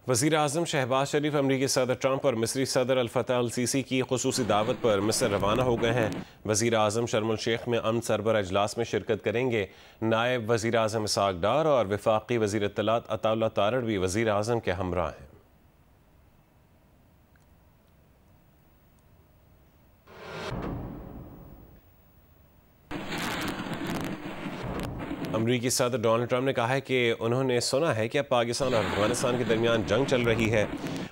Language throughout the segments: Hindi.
वज़ीर आज़म शहबाज शरीफ अमरीकी सदर ट्रंप और मिस्री सदर अल फतह अल सीसी की खुसूसी दावत पर मिस्र रवाना हो गए हैं। वज़ीर आज़म शर्म अल शेख में अमन सरबरा इजलास में शिरकत करेंगे। नायब वज़ीर आज़म इसहाक डार और वफाकी वज़ीर इत्तलात अताउल्लाह तारड़ भी वज़ीर आज़म के हमरा हैं। अमरीकी सदर डोनाल्ड ट्रंप ने कहा है कि उन्होंने सुना है कि अब पाकिस्तान और अफगानिस्तान के दरमियान जंग चल रही है,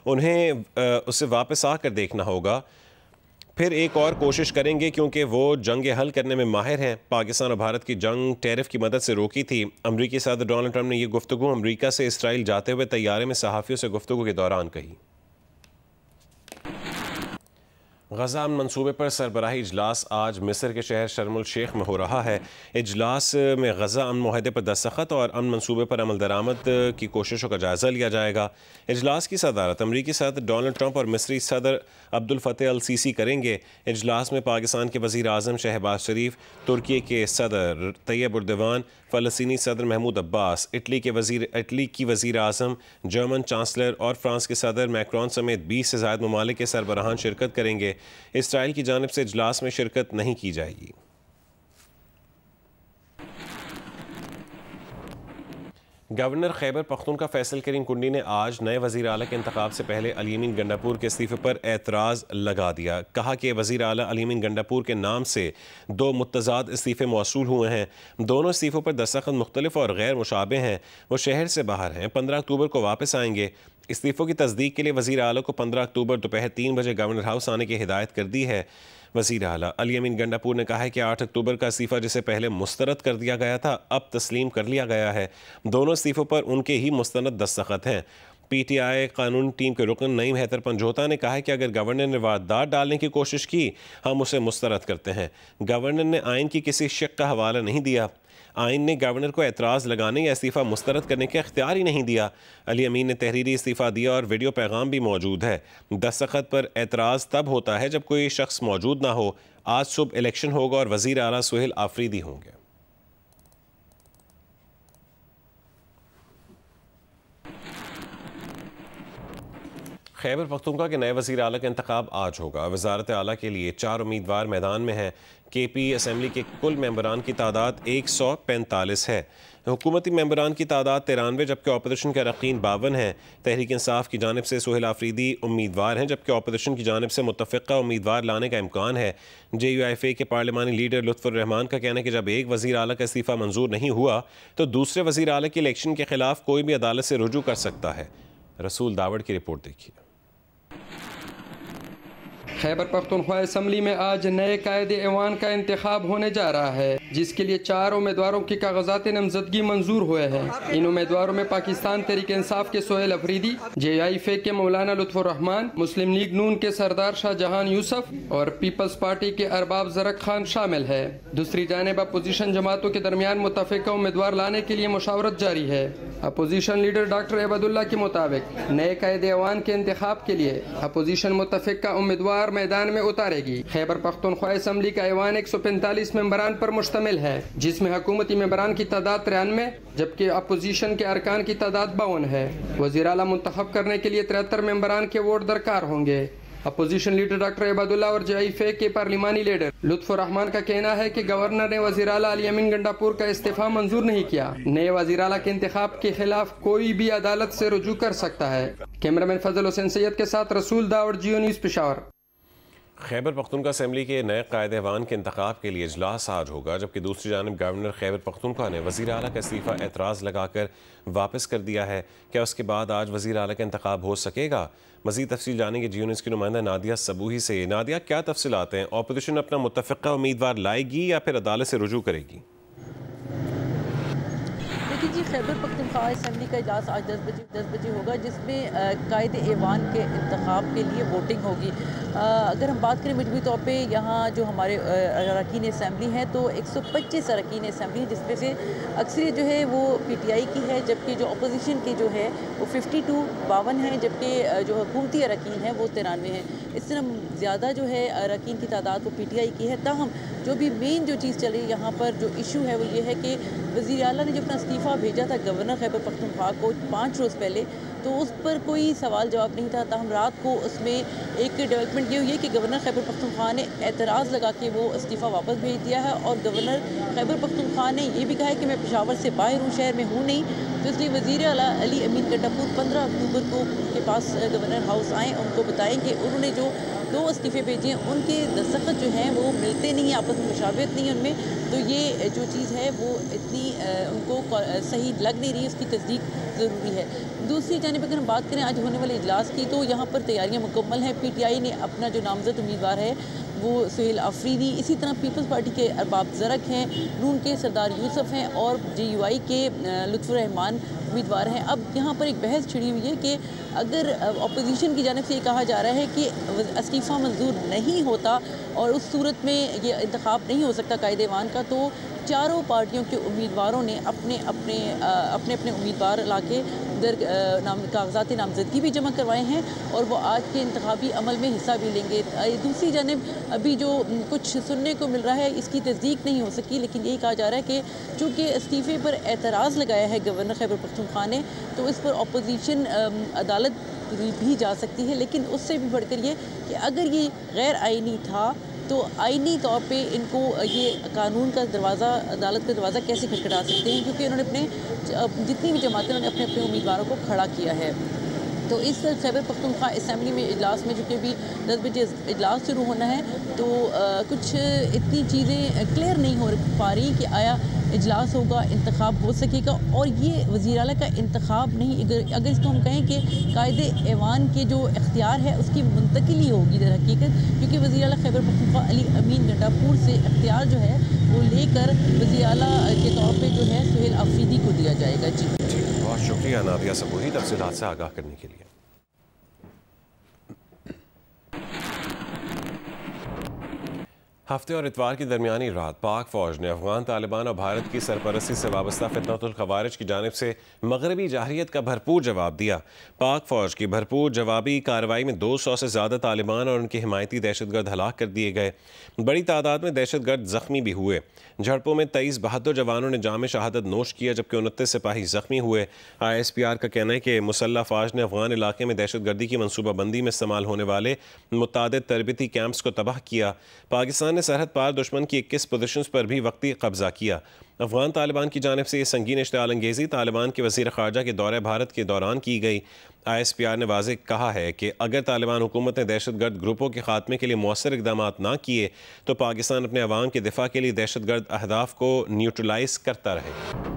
उन्हें उसे वापस आकर देखना होगा, फिर एक और कोशिश करेंगे क्योंकि वो जंग हल करने में माहिर हैं। पाकिस्तान और भारत की जंग टैरिफ की मदद से रोकी थी। अमरीकी सदर डोनाल्ड ट्रंप ने यह गुफ्तगू अमरीका से इसराइल जाते हुए तैयारे में सहाफ़ियों से गुफ्तगू के दौरान कही। गज़ा अमन मनसूबे पर सरबराही इजलास आज मिस्र के शहर शर्म अल शेख में हो रहा है। इजलास में गज़ा अमन मुआहदे पर दस्तखत और अमन मनसूबे पर अमल दरामद की कोशिशों का जायज़ा लिया जाएगा। इजलास की सदारत अमरीकी सदर डोनाल्ड ट्रंप और मिस्री सदर अब्दुल फतेह अल सीसी करेंगे। इजलास में पाकिस्तान के वज़ीर आज़म शहबाज शरीफ, तुर्की के सदर तैयब उर्दवान, फ़लस्तीनी सदर महमूद अब्बास, इटली की वज़ीर आज़म, जर्मन चांसलर और फ्रांस के सदर मैक्रोन समेत 20 से ज़ायद ममालिक के सरबराहान शिरकत करेंगे। इसराइल की जानिब से इजलास में शिरकत नहीं की जाएगी। गवर्नर खैबर पख्तूनख्वा फैसल करीम कुंडी ने आज नए वज़ीर आला के इंतखाब से पहले अली अमीन गंडापुर के इस्तीफ़े पर एतराज़ लगा दिया। कहा कि वज़ीर आला अली अमीन गंडापुर के नाम से 2 मुतज़ाद इस्तीफ़े मौसूल हुए हैं। दोनों इस्तीफ़ों पर दस्तखत मुख्तलिफ और गैर मुशाबे हैं। वो शहर से बाहर हैं। 15 अक्टूबर को वापस आएंगे। इस्तीफ़ों की तस्दीक के लिए वज़ीर आला को 15 अक्टूबर दोपहर 3 बजे गवर्नर हाउस आने की हिदायत कर दी है। वज़ीर आला अली अमीन गंडापुर ने कहा है कि 8 अक्टूबर का इस्तीफ़ा जिसे पहले मुस्तरद कर दिया गया था अब तस्लीम कर लिया गया है। दोनों इस्तीफ़ों पर उनके ही मुस्तनद दस्तखत हैं। PTI कानून टीम के रुकन नईम हैदर पंजोता ने कहा है कि अगर गवर्नर ने वारदात डालने की कोशिश की हम उसे मुस्तरद करते हैं। गवर्नर ने आइन की किसी शक का हवाला नहीं दिया। आइन ने गवर्नर को एतराज़ लगाने या इस्तीफ़ा मुस्तरद करने का इख्तियार ही नहीं दिया। अली अमीन ने तहरीरी इस्तीफ़ा दिया और वीडियो पैगाम भी मौजूद है। दस्तखत पर एतराज़ तब होता है जब कोई शख्स मौजूद ना हो। आज सुबह इलेक्शन होगा और वज़ीर आला सुहेल आफरीदी होंगे। खैबर पख्तूनख्वा के नए वज़ीर आला का इंतखाब आज होगा। वज़ारत आला के लिए 4 उम्मीदवार मैदान में हैं। KP असम्बली के कुल मेंबरान की तादाद 145 है। हुकूमती मेंबरान की तादाद 93 जबकि अपोजिशन के अरकान 52 हैं। तहरीक इंसाफ की जानिब से सुहेल आफरीदी उम्मीदवार हैं जबकि अपोजिशन की जानिब से मुतफ़िक़ा उम्मीदवार लाने का इम्कान है। JUIFA के पार्लिमानी लीडर लुत्फ़ुर रहमान का कहना है कि जब एक वज़ीर आला का इस्तीफ़ा मंजूर नहीं हुआ तो दूसरे वज़ीर आला की इलेक्शन के खिलाफ कोई भी अदालत से रुजू कर सकता है। रसूल दावड़ की रिपोर्ट देखिए। खैबर पख्तूनख्वा असम्बली में आज नए कायदे ऐवान का इंतखाब होने जा रहा है, जिसके लिए 4 उम्मीदवारों की कागजात नामजदगी मंजूर हुए हैं। इन उम्मीदवारों में पाकिस्तान तहरीक इंसाफ के सुहेल अफरीदी, JUIFA के मौलाना लुत्फ़ुर रहमान, मुस्लिम लीग नून के सरदार शाहजहान यूसुफ और पीपल्स पार्टी के अरबाब ज़रक खान शामिल है। दूसरी जानिब अपोजिशन जमातों के दरमियान मुतफ़िक़ा उम्मीदवार लाने के लिए मुशावरत जारी है। अपोजिशन लीडर डॉक्टर अबदुल्ला के मुताबिक नए कायदे ऐवान के इंतखाब के लिए अपोजिशन मुतफ़िक़ा उम्मीदवार मैदान में उतारेगी। खैबर पख्तूनख्वा असम्बली का ऐवान 145 मेंबरान पर मुश्तमिल है, जिसमें हुकूमती मेंबरान की तादाद 93 जबकि अपोजिशन के अरकान की तादाद 52 है। वज़ीर आला मुंतखब करने के लिए 73 मेंबरान के वोट दरकार होंगे। अपोजिशन लीडर डॉक्टर अबदुल्ला और JUIFA के पार्लिमानी लीडर लुत्फ़ुर रहमान का कहना है कि गवर्नर ने वज़ीर आला अली अमीन गंडापुर का इस्तीफ़ा मंजूर नहीं किया। नए वज़ीर आला के इंतखाब के खिलाफ कोई भी अदालत से रुजू कर सकता है। कैमरामैन फजल हुसैन सैयद के साथ रसूल दावड़, जियो न्यूज़, पेशावर। खैबर पख्तूनख्वा असम्बली के नए कायदे ऐवान के इंतखाब के लिए इजलास आज होगा जबकि दूसरी जानिब गवर्नर खैबर पख्तूनख्वा ने वज़ीर आला का इस्तीफ़ा एतराज़ लगाकर वापस कर दिया है। क्या उसके बाद आज वज़ीर आला का इंतखाब हो सकेगा? मज़ीद तफसील जानेंगे जियो न्यूज़ की नुमाइंदा नादिया सबूही से। नादिया, क्या तफसीलात हैं? अपोजिशन अपना मुतफ़िक़ा उम्मीदवार लाएगी या फिर अदालत से रुजू करेगी? देखिए जी, खैबर पख्तूनख्वा असम्बली का इजलास आज 10 बजे होगा, जिसमें कायदे ऐवान के इंतखाब के लिए वोटिंग होगी। अगर हम बात करें मजमूई तौर पे यहाँ जो हमारे अरकान असम्बली हैं तो 125 अरकान असम्बली हैं, जिसमें से अक्सरियत जो है वो PTI की है, जबकि जो अपोजिशन की जो है वो 52 हैं, जबकि जो हुकूमती अरकान हैं वो 93 हैं। इस तरह ज़्यादा जो है अरकान की तादाद वो PTI की है। ताहम जो भी मेन जो चीज़ चल रही है यहाँ पर जो इशू है वो ये है कि वज़ीर आला ने जो अपना इस्तीफ़ा भेजा था गवर्नर खैबर पख्तूनख्वा को 5 रोज़ पहले, तो उस पर कोई सवाल जवाब नहीं था। ताहम रात को उसमें एक डेवलपमेंट ये हुई है कि गवर्नर खैबर पख्तूनख्वा ने एतराज़ लगा के वो इस्तीफ़ा वापस भेज दिया है और गवर्नर खैबर पख्तूनख्वा ने ये भी कहा है कि मैं पेशावर से बाहर हूँ, शहर में हूँ नहीं। तो इसलिए वज़ीर आला अली अमीन गंडापुर 15 अक्टूबर को उनके पास गवर्नर हाउस आएँ, उनको बताएँ कि उन्होंने जो 2 इस्तीफ़े भेजे हैं उनके दस्तखत जो हैं वो मिलते नहीं हैं, आपस में मुशावरत नहीं है उनमें। तो ये जो चीज़ है वो इतनी उनको सही लग नहीं रही, उसकी तस्दीक ज़रूरी है। दूसरी जानिब अगर हम बात करें आज होने वाले इजलास की, तो यहाँ पर तैयारियाँ मुकम्मल हैं। PTI ने अपना जो नामज़द उम्मीदवार है वो सुहेल आफरीदी, इसी तरह पीपल्स पार्टी के अरबाब ज़रक हैं, नून के सरदार यूसुफ हैं और JUI के लुत्फ़ुर रहमान उम्मीदवार हैं। अब यहाँ पर एक बहस छिड़ी हुई है कि अगर अपोजिशन की जानिब से ये कहा जा रहा है कि इस्तीफ़ा मंजूर नहीं होता और उस सूरत में ये इंतखाब नहीं हो सकता कायदे-ए-वान का, तो चारों पार्टियों के उम्मीदवारों ने अपने अपने उम्मीदवार लाके कागजात नामजदगी भी जमा करवाए हैं और वो आज के इंतखाबी अमल में हिस्सा भी लेंगे। दूसरी जानिब अभी जो कुछ सुनने को मिल रहा है इसकी तस्दीक नहीं हो सकी, लेकिन यही कहा जा रहा है कि चूँकि इस्तीफ़े पर एतराज़ लगाया है गवर्नर खैबर पख्तूनख्वा ने, तो इस पर अपोजिशन अदालत भी जा सकती है। लेकिन उससे भी बढ़कर ये कि अगर ये गैर आइनी था तो आइनी तौर पे इनको ये कानून का दरवाज़ा, अदालत का दरवाज़ा कैसे खटखटा सकते हैं, क्योंकि उन्होंने अपने जितनी भी जमातें उन्होंने अपने अपने उम्मीदवारों को खड़ा किया है। तो इस खैबर पख्तूनख्वा असम्बली में इजलास में जो कि अभी 10 बजे इजलास शुरू होना है, तो कुछ इतनी चीज़ें क्लियर नहीं हो पा रही कि आया इजलास होगा, इंतखाब हो सकेगा। और ये वज़ीर आला का इंतखाब नहीं, अगर इसको हम कहें कि कायदे-ए-वान के जो इख्तियार है उसकी मुंतकिली होगी दर हकीकत, क्योंकि वज़ीर आला खैबर पख्तूनख्वा अली अमीन गंडापुर से इख्तियार जो है वो लेकर वज़ीर आला के तौर पर जो है सुहेल आफरीदी को दिया जाएगा। जी बहुत शुक्रिया नादिया सबूही तफसीलात से आगाह करने के लिए। हफ्ते और इतवार की दरमियानी रात पाक फौज ने अफगान तालिबान और भारत की सरपरस्ती से वाबस्ता फितनतुल खवारिज की जानिब से मगरबी जाहिरियत का भरपूर जवाब दिया। पाक फौज की भरपूर जवाबी कार्रवाई में 200 से ज़्यादा तालिबान और उनके हिमायती दहशतगर्द हलाक कर दिए गए। बड़ी तादाद में दहशतगर्द जख्मी भी हुए। झड़पों में 23 बहादुर जवानों ने जाम शहादत नोश किया, जबकि 29 सिपाही जख्मी हुए। ISPR का कहना है कि मुसल्लह फ़ौज ने अफगान इलाके में दहशतगर्दी की मनसूबाबंदी में इस्तेमाल होने वाले मुतादिद तरबती कैंप्स को तबाह किया। पाकिस्तान ने सरहद पार दुश्मन की 21 पोजीशंस पर भी वक्ती कब्जा किया। अफगान तालिबान की जानिब से ये संगीन इश्तिआल अंगेज़ी तालिबान के वज़ीर ख़ारजा के दौरे भारत के दौरान की गई। ISPR ने वाज़ेह कहा है कि अगर तालिबान हुकूमत ने दहशतगर्द ग्रुपों के खात्मे के लिए मौसर इक़दाम ना किए तो पाकिस्तान अपने अवाम के दिफा के लिए दहशतगर्द अहदाफ को न्यूट्रलाइज करता रहेगा।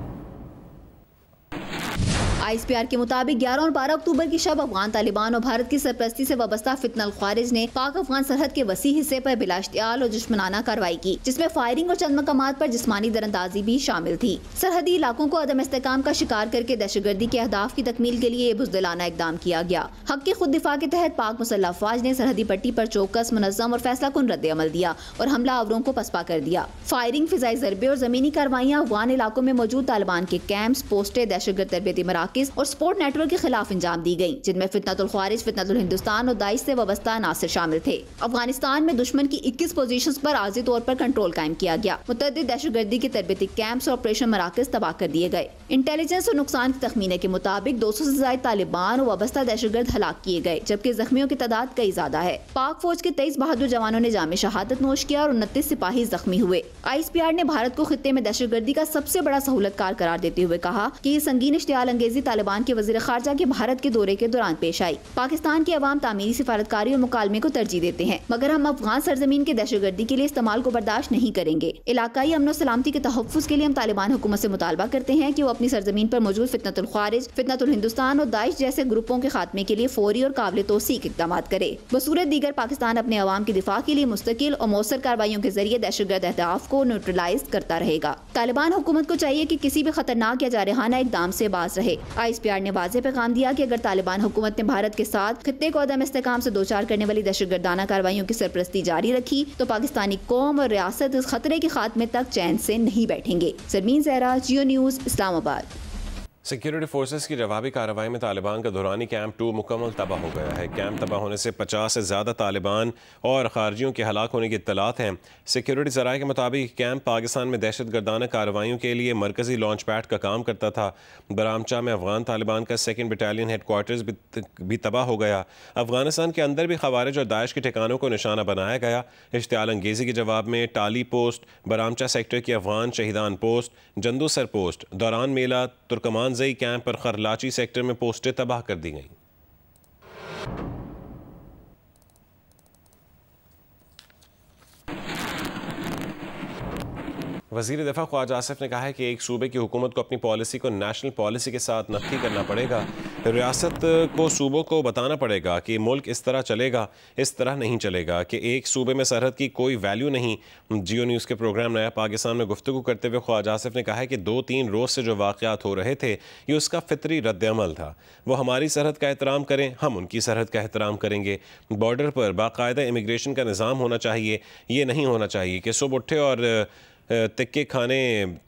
ISPR के मुताबिक 11 और 12 अक्टूबर की शब अफगान तालिबान और भारत की सरपरस्ती से वाबस्ता फितनल ख्वारिज ने पाक अफगान सरहद के वसी हिस्से पर बिलाश्तियाल और दुश्मनाना कार्रवाई की, जिसमें फायरिंग और चंद मकामात पर जिस्मानी दरअंदाजी भी शामिल थी। सरहदी इलाकों को अदम इस्तेकाम का शिकार करके दहशतगर्दी के अहदाफ की तकमील के लिए बुज़दिलाना इकदाम किया गया। हक की खुद दिफा के तहत पाक मुसल्लह फ़ौज ने सरहदी पट्टी पर चौकस, मुनज़्ज़म और फैसला कुन रद्द अमल दिया और हमला आवरों को पसपा कर दिया। फायरिंग, फिजाई ज़रबे और ज़मीनी कार्रवाइयाँ अफगान इलाकों में मौजूद तालिबान के कैंप्स, पोस्टें, दहशतगर्द तरबियती मराकिज़ और स्पोर्ट नेटवर्क के खिलाफ अंजाम दी गई, जिनमें फितनतुल ख्वारिज, फितनतुल हिंदुस्तान और दाइश से वाबस्ता अनासिर शामिल थे। अफगानिस्तान में दुश्मन की 21 पोजीशंस पर आर्जी तौर पर कंट्रोल कायम किया गया। मुतअद्दिद दहशतगर्दी के तरबियती कैंप्स और ऑपरेशन मराकज़ तबाह कर दिए गए। इंटेलिजेंस और नुकसान के तखमीने के मुताबिक 200 से ज्यादा तालिबान और वाबस्ता दहशतगर्द हलाक किए गए, जबकि जख्मियों की तादाद कई ज्यादा है। पाक फौज के 23 बहादुर जवानों ने जाम शहादत नोश किया और 29 सिपाही जख्मी हुए। ISPR ने भारत को खित्ते में दहशतगर्दी का सबसे बड़ा सहूलतकार करार देते हुए कहा कि ये संगीन इश्तिआल अंगेजी तालिबान के वज़ीर ख़ारजा के भारत के दौरे के दौरान पेश आई। पाकिस्तान के अवाम तामीरी सिफारतकारी और मुकालमे को तरजीह देते हैं, मगर हम अफगान सरजमीन के दहशतगर्दी के लिए इस्तेमाल को बर्दाश्त नहीं करेंगे। इलाकाई अमन और सलामती के तहफ़्फ़ुज़ के लिए हम तालिबान हुकूमत से मुतालबा करते हैं कि वो अपनी सरजमीन पर मौजूद फितनतुल ख्वारिज, फितनतुल हिंदुस्तान और दाइश जैसे ग्रुपों के खात्मे के लिए फौरी और काबिल तौसीक इक़दाम करे। बसूरत दीगर पाकिस्तान अपने अवाम के दिफा के लिए मुस्तकिल और मौसर कार्रवाइयों के जरिए दहशतगर्द अहदाफ को न्यूट्रलाइज करता रहेगा। तालिबान हुकूमत को चाहिए कि किसी भी खतरनाक या जारहाना इक़दाम से बाज रहे। ISPR ने वाज़ेह पैगाम दिया कि अगर तालिबान हुकूमत ने भारत के साथ खित्ते को अदम इस्तेकाम से दोचार करने वाली दहशतगर्दाना कार्रवाइयों की सरपरस्ती जारी रखी तो पाकिस्तानी कौम और रियासत इस खतरे के खात्मे तक चैन से नहीं बैठेंगे। सरमीन ज़हरा, जियो न्यूज़, इस्लामाबाद। सिक्योरिटी फोर्सेस की जवाबी कार्रवाई में तालिबान का दुरानी कैंप 2 मुकम्मल तबाह हो गया है। कैंप तबाह होने से 50 से ज़्यादा तालिबान और खारजियों के हलाक होने की इत्तलात हैं। सिक्योरिटी ज़राए के मुताबिक कैंप पाकिस्तान में दहशत गर्दाना कार्रवाइयों के लिए मरकज़ी लॉन्च पैड का काम करता था। बरामचा में अफगान तालिबान का 2nd बटालियन हेडक्वार्टर्स भी तबाह हो गया। अफगानिस्तान के अंदर भी खवारिज और दाइश के ठिकानों को निशाना बनाया गया। इश्तियाल अंगेज़ी के जवाब में टाली पोस्ट, बरामचा सेक्टर की अफगान शहीदान पोस्ट, जंदूसर पोस्ट, दौरान मेला, तुर्कमान कैंप पर खरलाची सेक्टर में पोस्टें तबाह कर दी गईं। वज़ीर दिफा ख्वाजा आसिफ ने कहा है कि एक सूबे की हुकूमत को अपनी पॉलिसी को नेशनल पॉलिसी के साथ नक्की करना पड़ेगा। रियासत को सूबों को बताना पड़ेगा कि मुल्क इस तरह चलेगा, इस तरह नहीं चलेगा, कि एक सूबे में सरहद की कोई वैल्यू नहीं। जियो न्यूज़ के प्रोग्राम नया पाकिस्तान में गुफ्तगू करते हुए ख्वाजा आसिफ ने कहा है कि 2-3 रोज़ से जो वाक़यात हो रहे थे ये उसका फितरी रद्द-ए-अमल था। वो हमारी सरहद का एहतराम करें, हम उनकी सरहद का एहतराम करेंगे। बॉर्डर पर बाकायदा इमिग्रेशन का निज़ाम होना चाहिए। ये नहीं होना चाहिए कि सुबह उठे और तिक्के खाने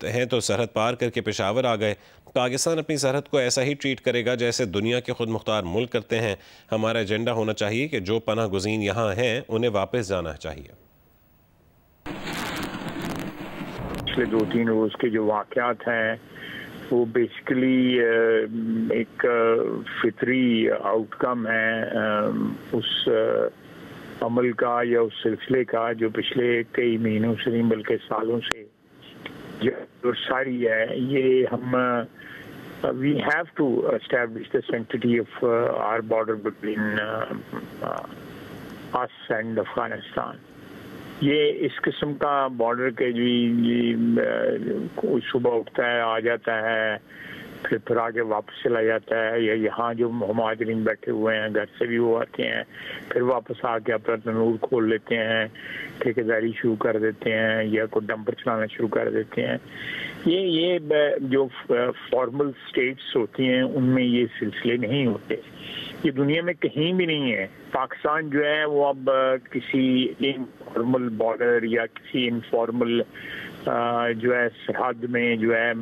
हैं तो सरहद पार करके पेशावर आ गए। पाकिस्तान अपनी सरहद को ऐसा ही ट्रीट करेगा जैसे दुनिया के खुद मुख्तार मुल्क करते हैं। हमारा एजेंडा होना चाहिए कि जो पनाह गुज़ीन यहाँ हैं उन्हें वापस जाना चाहिए। पिछले 2-3 रोज़ के जो वाक़यात हैं वो बेसिकली एक फितरी आउटकम है उस अमल का या उस सिलसिले का जो पिछले कई महीनों से नहीं बल्कि सालों से जो सारी है। ये हम we have to establish the sanctity of our border between us and Afghanistan. ये इस किस्म का बॉर्डर के जो कोई सुबह उठता है, आ जाता है, फिर आगे वापस चला जाता है, या यहाँ जो मुहाजिरीन बैठे हुए हैं घर से भी वो आते हैं, फिर वापस आके अपना तनूर खोल लेते हैं, ठेकेदारी शुरू कर देते हैं या कोई डंपर चलाना शुरू कर देते हैं। ये जो फॉर्मल स्टेट्स होती हैं उनमें ये सिलसिले नहीं होते। ये दुनिया में कहीं भी नहीं है। पाकिस्तान जो है वो अब किसी इनफॉर्मल बॉर्डर या किसी इनफॉर्मल जो है सरहद में जो है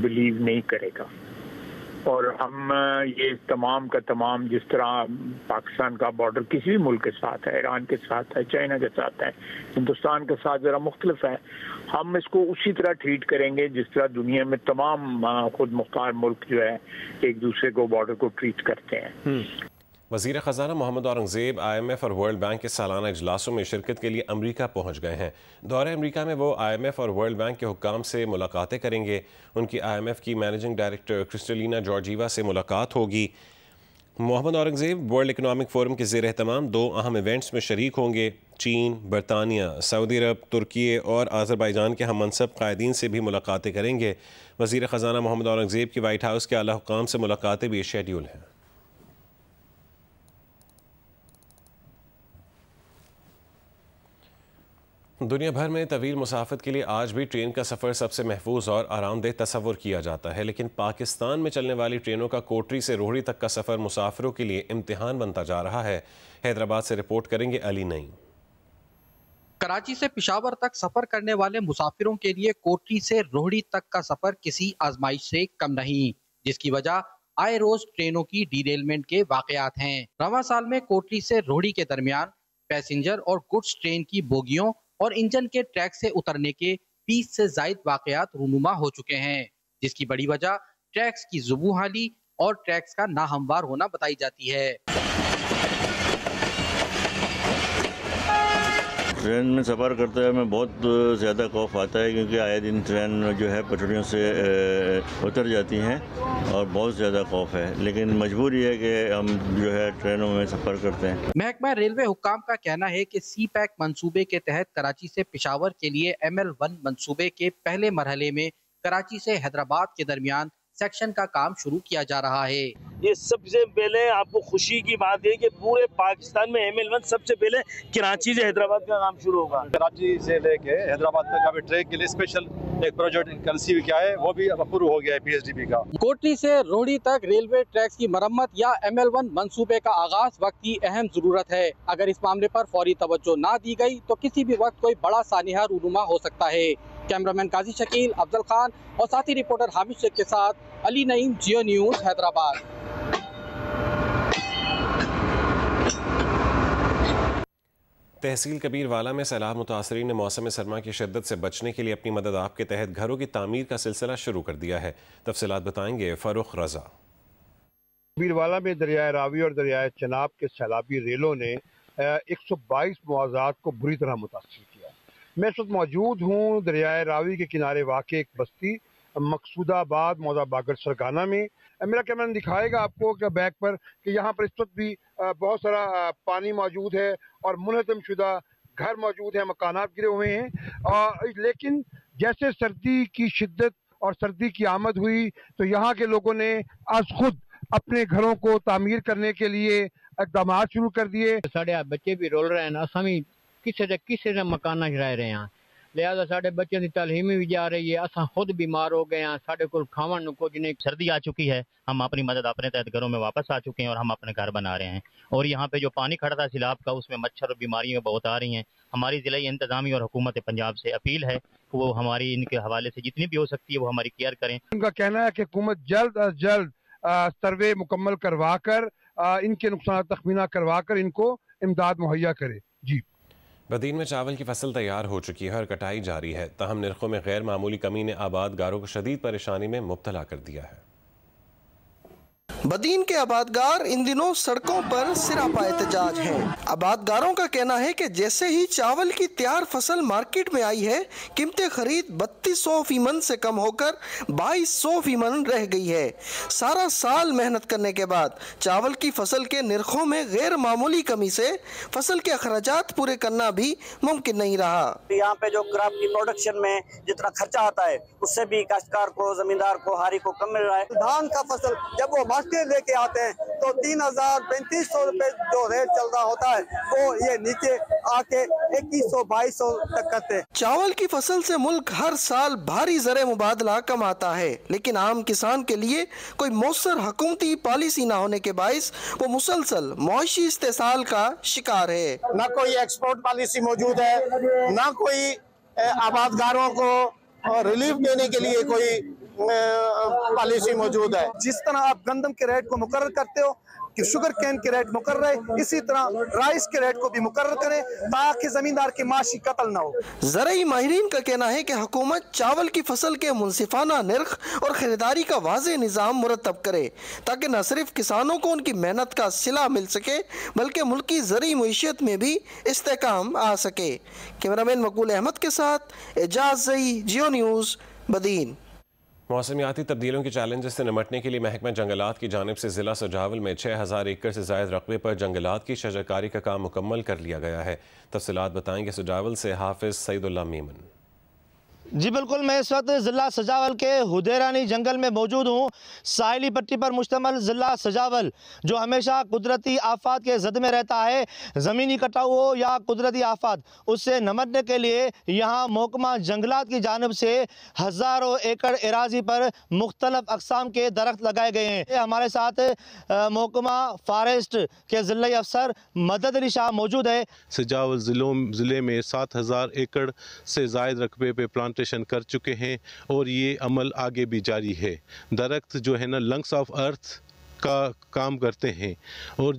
बिलीव नहीं करेगा। और हम ये तमाम का तमाम जिस तरह पाकिस्तान का बॉर्डर किसी भी मुल्क के साथ है, ईरान के साथ है, चाइना के साथ है, हिंदुस्तान के साथ ज़रा मुख्तलिफ है, हम इसको उसी तरह ट्रीट करेंगे जिस तरह दुनिया में तमाम खुद मुख्तार मुल्क जो है एक दूसरे को बॉर्डर को ट्रीट करते हैं। वज़ीर ख़ज़ाना मोहम्मद औरंगज़ेब IMF और वर्ल्ड बैंक के सालाना इजलासों में शिरकत के लिए अमरीका पहुँच गए हैं। दौरे अमरीका में वो IMF और वर्ल्ड बैंक के हुक्काम से मुलाकातें करेंगे। उनकी IMF की मैनेजिंग डायरेक्टर क्रिस्टलिना जॉर्जीवा से मुलाकात होगी। Mohammad Aurangzeb World Economic Forum के ज़ेर एहतमाम 2 अहम इवेंट्स में शरीक होंगे। चीन, बरतानिया, सऊदी अरब, तुर्की और आज़रबाईजान के हम मनसब कायदीन से भी मुलाकातें करेंगे। वज़ीर ख़ज़ाना मोहम्मद औरंगज़ेब की वाइट हाउस के आला हुक्काम से मुलाकातें भी शेड्यूल हैं। दुनिया भर में तवील मुसाफत के लिए आज भी ट्रेन का सफ़र सबसे महफूज और आरामदेह तस्वुर किया जाता है, लेकिन पाकिस्तान में चलने वाली ट्रेनों का कोटरी से रोहड़ी तक का सफ़र मुसाफिरों के लिए इम्तिहान बनता जा रहा है। हैदराबाद से रिपोर्ट करेंगे अली नईम। कराची से पेशावर तक सफर करने वाले मुसाफिरों के लिए कोटरी से रोहड़ी तक का सफर किसी आजमाइश से कम नहीं, जिसकी वजह आए रोज ट्रेनों की डीरेलमेंट के वाकयात हैं। रवां साल में कोटरी से रोहड़ी के दरमियान पैसेंजर और गुड्स ट्रेन की बोगियों और इंजन के ट्रैक से उतरने के 20 से जायद वाकयात रूनुमा हो चुके हैं, जिसकी बड़ी वजह ट्रैक्स की ज़ुबूहाली और ट्रैक्स का नाहमवार होना बताई जाती है। ट्रेन में सफ़र करते हुए हमें बहुत ज़्यादा खौफ आता है, क्योंकि आए दिन ट्रेन जो है पटरियों से उतर जाती हैं और बहुत ज़्यादा खौफ है, लेकिन मजबूरी है कि हम जो है ट्रेनों में सफ़र करते हैं। महकमा रेलवे हुक्काम का कहना है कि CPEC मंसूबे के तहत कराची से पेशावर के लिए ML1 मंसूबे के पहले मरहले में कराची से हैदराबाद के दरमियान सेक्शन का काम शुरू किया जा रहा है। ये सबसे पहले आपको खुशी की बात है कि पूरे पाकिस्तान में ML1 सबसे पहले कराची से हैदराबाद का काम शुरू होगा। कराची से लेके हैदराबाद तक अभी ट्रेन के लिए स्पेशल एक प्रोजेक्ट कंसीव किया है, वो भी अप्रूव हो गया है PSDB का। कोटरी से रोहड़ी तक रेलवे ट्रैक्स की मरम्मत या ML1 मंसूबे का आगाज वक्त की अहम जरूरत है। अगर इस मामले पर फौरी तवज्जो ना दी गई तो किसी भी वक्त कोई बड़ा सानिहा रूनुमा हो सकता है। कैमरामैन काजी शकील, अफजल खान और साथी रिपोर्टर हामिद शेख के साथ अली नईम, जियो न्यूज़, हैदराबाद। तहसील कबीरवाला में सैलाब मुतासरीन ने मौसम सरमा की शिद्दत से बचने के लिए अपनी मदद आप के तहत घरों की तामीर का सिलसिला शुरू कर दिया है। तफसीलात बताएंगे फरुख रजा। कबीरवाला में दरियाए रावी और दरियाए चनाब के सैलाबी रेलों ने 122 मुआवजात को बुरी तरह मुतासर किया। मैं इस वक्त मौजूद हूँ दरियाए रावी के किनारे वाक़ एक बस्ती मकसूदाबाद मौजाबागर सरगाना में। मेरा कैमरा दिखाएगा आपको कि बैक पर कि यहाँ पर इस वक्त भी बहुत सारा पानी मौजूद है और मुनहदम शुदा घर मौजूद है, मकानात गिरे हुए हैं। लेकिन जैसे सर्दी की शिद्दत और सर्दी की आमद हुई तो यहाँ के लोगों ने आज खुद अपने घरों को तामीर करने के लिए इक़दाम शुरू कर दिए। साढ़े बच्चे भी रोल रहे हैं ना, असा भी किसी ने मकाना रह रहे हैं, लिहाजा साढ़े बच्चों की तालीम भी जा रही है। असा खुद बीमार हो गए हैं, साढ़े को खावन कुछ नहीं। सर्दी आ चुकी है, हम अपनी मदद अपने तहत घरों में वापस आ चुके हैं और हम अपने घर बना रहे हैं। और यहाँ पे जो पानी खड़ा था सैलाब का, उसमें मच्छर और बीमारियाँ बहुत आ रही हैं। हमारी ज़िला इंतज़ामी और हुकूमत पंजाब से अपील है कि वो हमारी इनके हवाले से जितनी भी हो सकती है वो हमारी केयर करें। उनका कहना है कि हुकूमत जल्द अज जल्द सर्वे मुकम्मल करवा कर इनके नुकसान तखमीना करवा कर इनको इमदाद मुहैया करे। जी, बदीन में चावल की फसल तैयार हो चुकी है और कटाई जारी है, ताहम निर्खों में गैर मामूली कमी ने आबादगारों को शदीद परेशानी में मुब्तला कर दिया है। बदीन के आबादगार इन दिनों सड़कों पर सिरापा एहतजाज हैं। आबादगारों का कहना है कि जैसे ही चावल की तैयार फसल मार्केट में आई है, कीमतें खरीद 3200 फीमन से कम होकर 2200 फीमन रह गई है। सारा साल मेहनत करने के बाद चावल की फसल के निर्खों में गैर मामूली कमी से फसल के अखराजात पूरे करना भी मुमकिन नहीं रहा। यहाँ पे जो क्रॉप की प्रोडक्शन में जितना खर्चा आता है उससे भी काश्तकार को, जमींदार को, हारी को कम मिल रहा है। धान का फसल जब वो मार्केट लेके आते हैं तो 3000-3500 रुपए जो रेट चल रहा होता है वो ये नीचे आके 2100-2200 तक करते हैं। चावल की फसल से मुल्क हर साल भारी ज़र मुबादला कमाता है, लेकिन आम किसान के लिए कोई मौसर हुकूमती पॉलिसी न होने के बाइस वो मुसलसल मौशी इस्तेसाल का शिकार है। न कोई एक्सपोर्ट पॉलिसी मौजूद है, न कोई आबादगारों को रिलीफ देने के लिए कोई पॉलिसी मौजूद है। जिस तरह आप गंदम के रेट को मुकर्रर करते हो कि शुगर कैन के रेट मुकर्रर है, इसी तरह राइस के रेट को भी मुकर्रर करें ताकि जमींदार की माशी कत्ल न हो। ज़राई माहिरीन का कहना है कि हुकूमत चावल की फसल के मुनसिफाना निर्ख और खरीदारी का वाज़ेह निज़ाम मुरतब करे ताकि न सिर्फ किसानों को उनकी मेहनत का सिला मिल सके बल्कि मुल्क की ज़रूरी मईशत में भी इस्तेकाम आ सके। कैमरामैन मकबूल अहमद के साथ एजाज ज़ई, जियो न्यूज़, बदीन। मौसमियाती तब्दीलियों के चैलेंजेस से निमटने के लिए महकमा जंगलात की जानिब से ज़िला सजावल में 6000 एकड़ से ज़ायद रकबे पर जंगलात की शजरकारी का काम मुकम्मल कर लिया गया है। तफसीलात बताएंगे सजावल से हाफिज़ सईदुल्लाह मीमन। जी बिल्कुल, मैं इस वक्त ज़िला सजावल के हुदेरानी जंगल में मौजूद हूँ। साहिली पट्टी पर मुश्तमिल ज़िला सजावल जो हमेशा कुदरती आफात के ज़द में रहता है, ज़मीनी कटाव हो या कुदरती आफात, उससे निमटने के लिए यहाँ महकमा जंगलात की जानिब से हज़ारों एकड़ एराजी पर मुख्तलिफ अक़साम के दरख्त लगाए गए हैं। हमारे साथ महकमा फॉरेस्ट के ज़िले अफसर मदद अली शाह मौजूद है। सजावल ज़िले में 7000 एकड़ से ज़ायद रकबे पे प्लांटेशन कर चुके हैं और ये अमल आगे भी जारी है। दरख्त जो है ना लंग्स ऑफ अर्थ का काम करते हैं और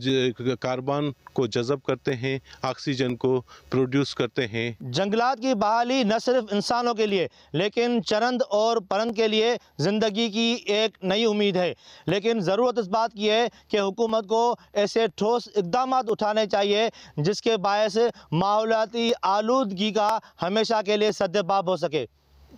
कार्बन को जज़ब करते हैं, ऑक्सीजन को प्रोड्यूस करते हैं। जंगलात की बहाली न सिर्फ इंसानों के लिए लेकिन चरंद और परंद के लिए ज़िंदगी की एक नई उम्मीद है, लेकिन ज़रूरत इस बात की है कि हुकूमत को ऐसे ठोस इक़दाम उठाने चाहिए जिसके बायस माहौलियाती आलूदगी का हमेशा के लिए सद्देबाब हो सके।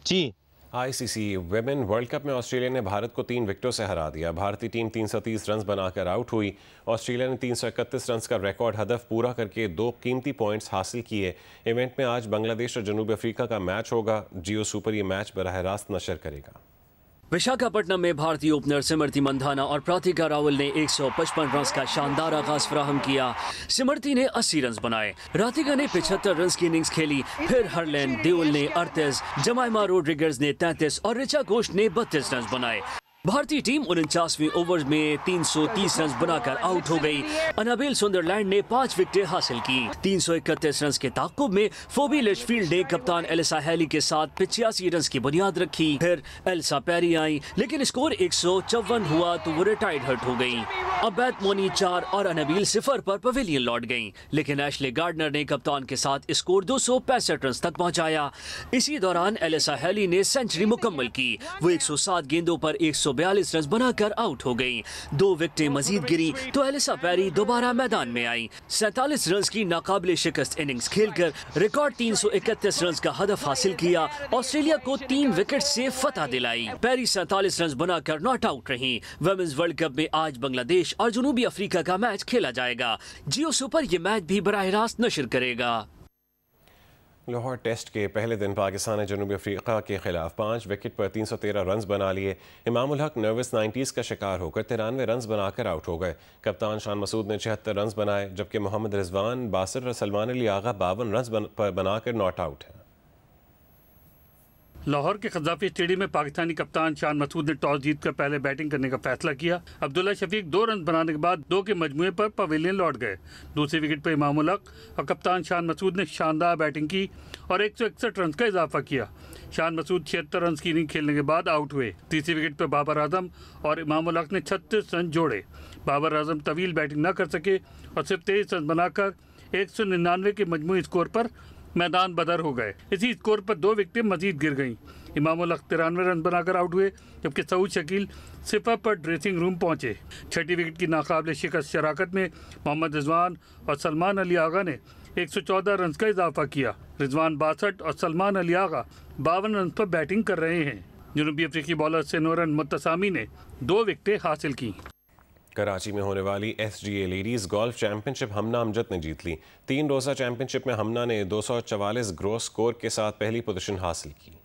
जी, ICC वुमेन वर्ल्ड कप में ऑस्ट्रेलिया ने भारत को 3 विकेटों से हरा दिया। भारतीय टीम 330 रन बनाकर आउट हुई। ऑस्ट्रेलिया ने 331 रन का रिकॉर्ड हदफ पूरा करके 2 कीमती पॉइंट्स हासिल किए। इवेंट में आज बांग्लादेश और जनूबी अफ्रीका का मैच होगा। जियो सुपर ये मैच बराह रास्त नशर करेगा। विशाखापट्टनम में भारतीय ओपनर स्मृति मंधाना और प्रातिका रावल ने 155 रन का शानदार आगाज फराहम किया। स्मृति ने 80 रन बनाए, राधिका ने 75 रन की इनिंग्स खेली। फिर हरलैंड देओल ने 38, जमाइमा रोड्रिगेज ने 33 और रिचा घोष ने 32 रन बनाए। भारतीय टीम 49वें ओवर में 330 रन बनाकर आउट हो गई। अनाबेल सुंदरलैंड ने 5 विकेटें हासिल की। 331 रन के ताक़ुब में फोबी लिचफील्ड ने कप्तान एलिसा हेली के साथ 85 रन की बुनियाद रखी। फिर एलिसा पेरी आई, लेकिन स्कोर 154 हुआ तो वो रिटायर्ड हर्ट हो गई। अब बैत मोनी 4 और अनाबेल 0 पर पवेलियन लौट गईं, लेकिन एशले गार्डनर ने कप्तान के साथ स्कोर 265 रन तक पहुंचाया। इसी दौरान एलिसा हेली ने सेंचुरी मुकम्मल की। वो 107 गेंदों पर 142 रन बनाकर आउट हो गई। 2 विकेटें मजीद गिरी तो एलिसा पेरी दोबारा मैदान में आई। 47 रन की नाकाबिले शिकस्त इनिंग्स खेलकर रिकॉर्ड 331 रन का हदफ हासिल किया। ऑस्ट्रेलिया को 3 विकेट से फतह दिलाई। पेरी 47 रन बनाकर नॉट आउट रही। वुमेन्स वर्ल्ड कप में आज बांग्लादेश और जनूबी अफ्रीका का मैच खेला जाएगा। जियो सुपर ये मैच भी बराह रास्त नशर करेगा। लाहौर टेस्ट के पहले दिन पाकिस्तान ने जनूबी अफ्रीका के खिलाफ 5 विकेट पर 313 रन बना लिए। इमामुल हक नर्वस 90s का शिकार होकर 93 रन बनाकर आउट हो गए। कप्तान शान मसूद ने 76 रन बनाए, जबकि मोहम्मद रिजवान 62 और सलमान अली आगा 52 रन बनाकर नॉट आउट है। लाहौर के कज़ाफ़ी स्टेडियम में पाकिस्तानी कप्तान शान मसूद ने टॉस जीतकर पहले बैटिंग करने का फैसला किया। अब्दुल्ला शफीक 2 रन बनाने के बाद 2 के मजमूए पर पवेलियन लौट गए। दूसरी विकेट पर इमामुल हक और कप्तान शान मसूद ने शानदार बैटिंग की और 161 रन का इजाफा किया। शान मसूद 76 रन की इनिंग खेलने के बाद आउट हुए। तीसरी विकेट पर बाबर आजम और इमामुल हक ने 36 रन जोड़े। बाबर आजम तवील बैटिंग न कर सके और सिर्फ 23 रन बनाकर 199 के मजमूई स्कोर पर मैदान बदर हो गए। इसी स्कोर पर 2 विकेटें मजीद गिर गईं। इमामुल हक 93 रन बनाकर आउट हुए, जबकि सऊद शकील 0 पर ड्रेसिंग रूम पहुंचे। छठी विकेट की नाकाबिले शिकस्त शराकत में मोहम्मद रिजवान और सलमान अली आगा ने 114 रन का इजाफा किया। रिजवान 62 और सलमान अली आगा 52 रन पर बैटिंग कर रहे हैं। जनूबी अफ्रीकी बॉलर सेनोरन मुत्तसामी ने 2 विकेटें हासिल की। कराची में होने वाली SGA लेडीज़ गोल्फ चैंपियनशिप हमना अमजद ने जीत ली। 3 रोज़ा चैंपियनशिप में हमना ने 244 ग्रॉस स्कोर के साथ पहली पोजीशन हासिल की।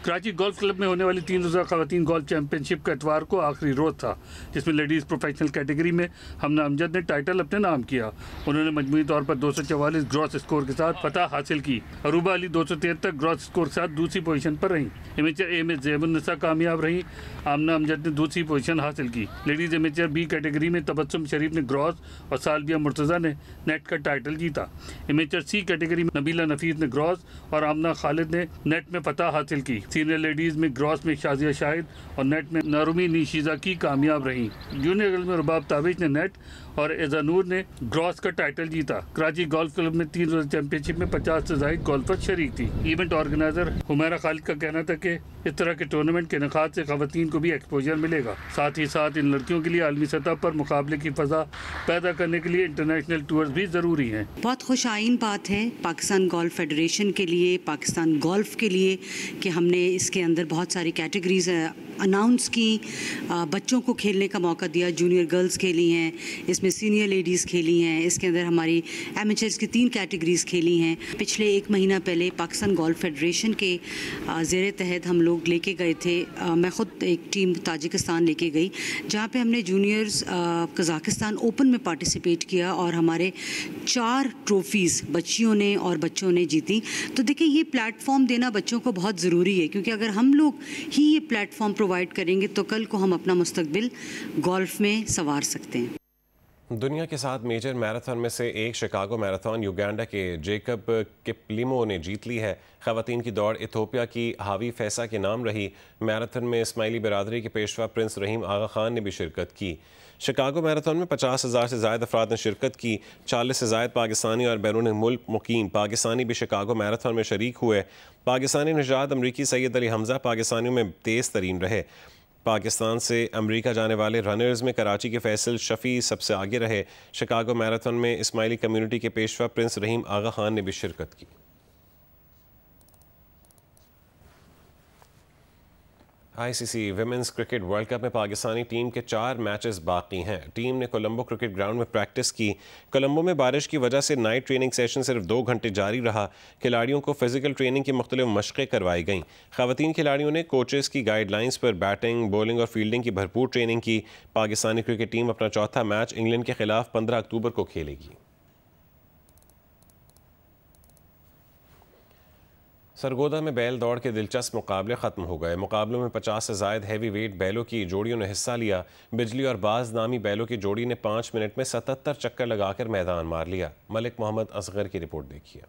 कराची गोल्फ क्लब में होने वाली 3 रोज़ा ख़वातीन गोल्फ चैंपियनशिप का इतवार को आखिरी रोज़ था, जिसमें लेडीज़ प्रोफेशनल कैटेगरी में हमना अमजद ने टाइटल अपने नाम किया। उन्होंने मजमूई तौर पर 244 ग्रॉस स्कोर के साथ फतह हासिल की। अरूबा अली 273 ग्रॉस स्कोर के साथ दूसरी पोजीशन पर रहीं। एमेचर ए में ज़ैबुन्निसा कामयाब रहीं। आमना अमजद ने दूसरी पोजीशन हासिल की। लेडीज़ एमेचर B कैटेगरी में तबस्सुम शरीफ ने ग्रॉस और सालबिया मुर्तज़ा ने नेट का टाइटल जीता। एमेचर C कैटेगरी में नबीला नफीस ने ग्रॉस और आमना खालिद ने नेट में फतह हासिल की। सीनियर लेडीज़ में ग्रॉस में शाजिया शाहिद और नेट में नारुमी निशीज़ा की कामयाब रहीं। जूनियर गर्ल्स में रुबाब ताबिश ने नेट और एजानूर ने ग्रॉस का टाइटल जीता। कराची गोल्फ क्लब में 3 रोज़ा चैंपियनशिप में 50 से ज़ायद गोल्फर शरीक थी। इवेंट ऑर्गेनाइजर हुमैरा खालिद का कहना था कि इस तरह के टूर्नामेंट के इनेकाद से ख़वातीन को भी एक्सपोजर मिलेगा। साथ ही साथ इन लड़कियों के लिए आलमी सतह पर मुकाबले की फ़ज़ा पैदा करने के लिए इंटरनेशनल टूर्स भी ज़रूरी हैं। बहुत खुश आइन बात है पाकिस्तान गोल्फ फेडरेशन के लिए, पाकिस्तान गोल्फ के लिए, कि हमने इसके अंदर बहुत सारी कैटेगरीज अनाउंस की, बच्चों को खेलने का मौका दिया। जूनियर गर्ल्स खेली हैं, इसमें सीनियर लेडीज़ खेली हैं, इसके अंदर हमारी एमेचर्स की 3 कैटेगरीज़ खेली हैं। पिछले 1 महीना पहले पाकिस्तान गोल्फ फेडरेशन के ज़ेरे तहत हम लोग लेके गए थे, मैं ख़ुद एक टीम ताजिकिस्तान लेके गई, जहाँ पे हमने जूनियर्स कज़ाकिस्तान ओपन में पार्टिसिपेट किया और हमारे 4 ट्रॉफीज़ बच्चियों ने और बच्चों ने जीती। तो देखिए, ये प्लेटफॉर्म देना बच्चों को बहुत ज़रूरी है, क्योंकि अगर हम लोग ही ये प्लेटफॉर्म प्रोवाइड करेंगे तो कल को हम अपना मुस्तकबिल गोल्फ में संवार सकते हैं। दुनिया के 7 मेजर मैराथन में से एक शिकागो मैराथन युगांडा के जेकब किपलिमो ने जीत ली है। ख़वातीन की दौड़ इथियोपिया की हावी फैसा के नाम रही। मैराथन में इस्माइली बिरादरी के पेशवा प्रिंस रहीम आगा खान ने भी शिरकत की। शिकागो मैराथन में 50,000 से ज़ायद अफराद ने शिरकत की। 40 से ज़ायद पाकिस्तानी और बैरून मुल्क मुकीम पाकिस्तानी भी शिकागो मैराथन में शरीक हुए। पाकिस्तानी निजात अमरीकी सैयद अली हमज़ा पाकिस्तानियों में तेज़ तरीन रहे। पाकिस्तान से अमेरिका जाने वाले रनर्स में कराची के फैसल शफ़ी सबसे आगे रहे। शिकागो मैराथन में इस्माइली कम्युनिटी के पेशवा प्रिंस रहीम आगा खान ने भी शिरकत की। ICC women's cricket world cup में पाकिस्तानी टीम के 4 मैचेस बाकी हैं। टीम ने कोलंबो क्रिकेट ग्राउंड में प्रैक्टिस की। कोलंबो में बारिश की वजह से नाइट ट्रेनिंग सेशन सिर्फ 2 घंटे जारी रहा। खिलाड़ियों को फिजिकल ट्रेनिंग की मुख्तलिफ मशक़ें करवाई गईं। ख़वातीन खिलाड़ियों ने कोचेस की गाइडलाइंस पर बैटिंग, बॉलिंग और फील्डिंग की भरपूर ट्रेनिंग की। पाकिस्तानी क्रिकेट टीम अपना चौथा मैच इंग्लैंड के खिलाफ 15 अक्टूबर को खेलेगी। सरगोदा में बैल दौड़ के दिलचस्प मुकाबले खत्म हो गए। मुकाबलों में 50 से ज़ायद हैवी वेट बैलों की जोड़ियों ने हिस्सा लिया। बिजली और बाज नामी बैलों की जोड़ी ने 5 मिनट में 77 चक्कर लगाकर मैदान मार लिया। मलिक मोहम्मद असगर की रिपोर्ट देखिए।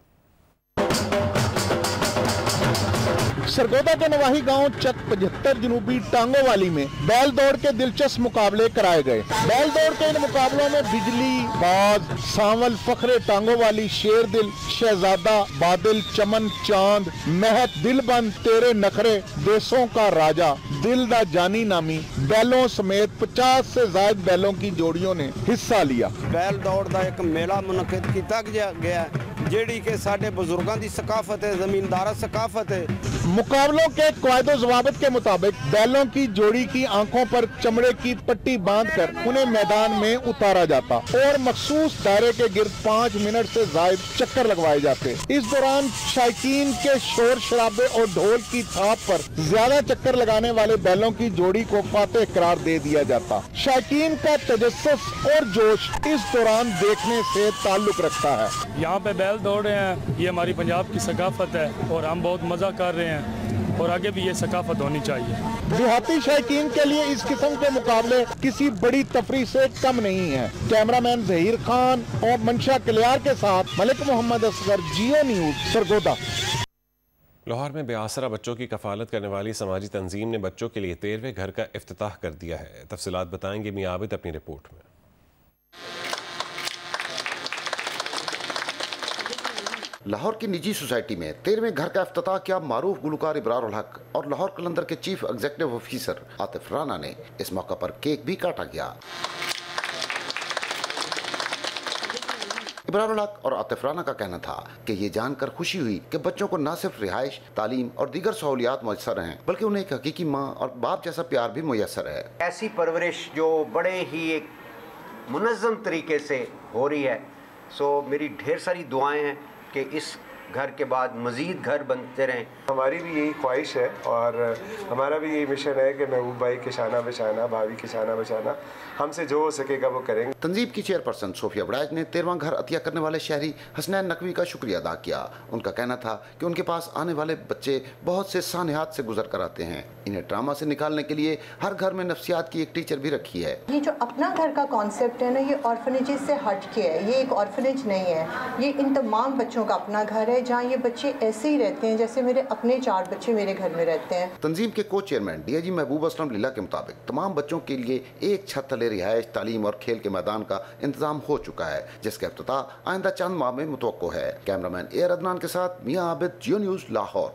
सरगोदा के नवाही गांव चक 75 जनूबी टांगोवाली में बैल दौड़ के दिलचस्प मुकाबले कराए गए। बैल दौड़ के इन मुकाबलों में बिजली, बाज, सांवल, फखरे टांगोवाली, शेरदिल, शहजादा, बादल, चमन, चांद, महत, दिलबंद, तेरे नखरे, देशों का राजा, दिल दा जानी नामी बैलों समेत 50 से ज्यादा बैलों की जोड़ियों ने हिस्सा लिया। बैल दौड़ का एक मेला मुनक़िद किया गया जेड़ी के साडे बुजुर्गों की सकाफत है, जमींदारा सकाफत है। मुकाबलों के क़वायदो ज़वाबित के मुताबिक बैलों की जोड़ी की आंखों पर चमड़े की पट्टी बांधकर उन्हें मैदान में उतारा जाता और मखसूस दायरे के गिर्द 5 मिनट से ज़ायद चक्कर लगवाए जाते। इस दौरान शायकीन के शोर शराबे और ढोल की थाप पर ज्यादा चक्कर लगाने वाले बैलों की जोड़ी को फातेह करार दे दिया जाता। शायकीन का तजस्सुस और जोश इस दौरान देखने से ताल्लुक रखता है। यहाँ पे बैल दौड़ रहे हैं, ये हमारी पंजाब की सकाफत है और हम बहुत मजा कर रहे हैं और आगे भी ये सकाफत होनी चाहिए। देहाती शायकीन के लिए इस किस्म के मुकाबले किसी बड़ी तफरीह से कम नहीं है। कैमरामैन जहीर खान और मंशा कलियार के साथ मलिक मोहम्मद असगर, जियो न्यूज, सरगोदा। लाहौर में बेआसरा बच्चों की कफालत करने वाली समाजी तंजीम ने बच्चों के लिए 13वें घर का इफ्तिताह कर दिया है। तफसीलात बताएंगे मियां आबिद अपनी रिपोर्ट में। लाहौर की निजी सोसाइटी में 13वें घर का इफ्तिताह किया मारूफ गुलकार इब्रारुल हक और लाहौर कलंदर के chief executive officer Atif Rana ने। इस मौका पर केक भी काटा गया। इब्रारुल हक और आतिफ राना का कहना था कि ये जानकर खुशी हुई कि बच्चों को न सिर्फ रिहाइश, तालीम और दीगर सहूलियात मुयस्सर हैं, बल्कि उन्हें एक हकीकी माँ और बाप जैसा प्यार भी मुयस्सर है। ऐसी परवरिश जो बड़े ही एक मुनज़्ज़म तरीके से हो रही है। सो मेरी ढेर सारी दुआएं हैं कि इस घर के बाद मज़ीद घर बनते रहें। हमारी भी यही ख्वाहिश है और हमारा भी यही मिशन है कि महबूब भाई के शाना बशाना, भाभी के शाना बशाना, हमसे जो हो सकेगा वो करेंगे। तंजीब की चेयरपर्सन सोफिया बड़ाइज ने 13वां घर अतिया करने वाले शहरी हसनैन नकवी का शुक्रिया अदा किया। उनका कहना था कि उनके पास आने वाले बच्चे बहुत से सानिहात से गुजर कर आते हैं। इन्हें ड्रामा से निकालने के लिए हर घर में नफ्सियात की एक टीचर भी रखी है। ये जो अपना घर का कॉन्सेप्ट है ना, ये ऑर्फनेजेस से हट के है। ये एक ऑर्फनेज नहीं है, ये इन तमाम बच्चों का अपना घर है जहाँ ये बच्चे ऐसे ही रहते हैं जैसे मेरे अपने 4 बच्चे मेरे घर में रहते हैं। तंजीम के को चेयरमैन डीआईजी महबूब असलम लीला के मुताबिक तमाम बच्चों के लिए एक छत तले रिहाइश, तालीम और खेल के मैदान का इंतजाम हो चुका है, जिसका इफ्तिताह आइंदा चंद माह में मुतवक्को है। कैमरामैन ए आर अदनान के साथ मियां आबिद, जियो न्यूज, लाहौर।